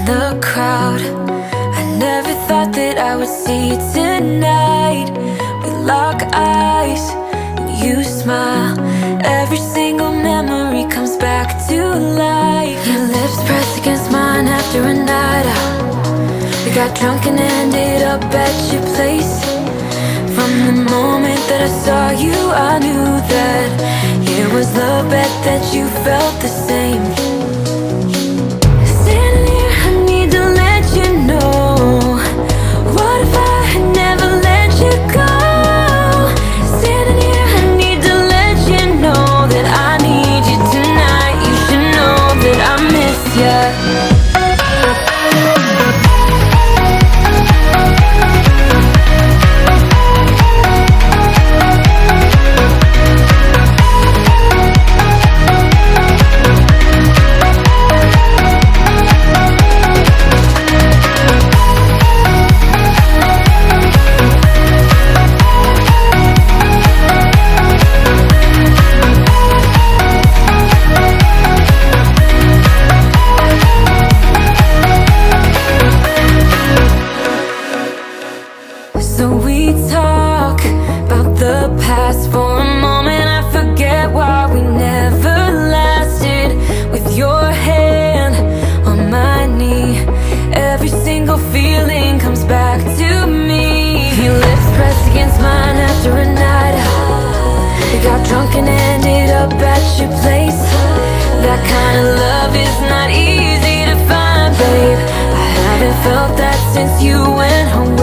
the crowd. I never thought that I would see you tonight. We lock eyes and you smile. Every single memory comes back to life. Your lips press against mine after a night out. We got drunk and ended up at your place. From the moment that I saw you, I knew that it was love, bet that you felt the same. Standing here, I need to let you know, what if I had never let you go? Standing here, I need to let you know that I need you tonight. You should know that I miss you. So we talk about the past. For a moment I forget why we never lasted. With your hand on my knee, every single feeling comes back to me. Your lips pressed against mine after a night out. We got drunk and ended up at your place. That kind of love is not easy to find, babe. I haven't felt that since you went away.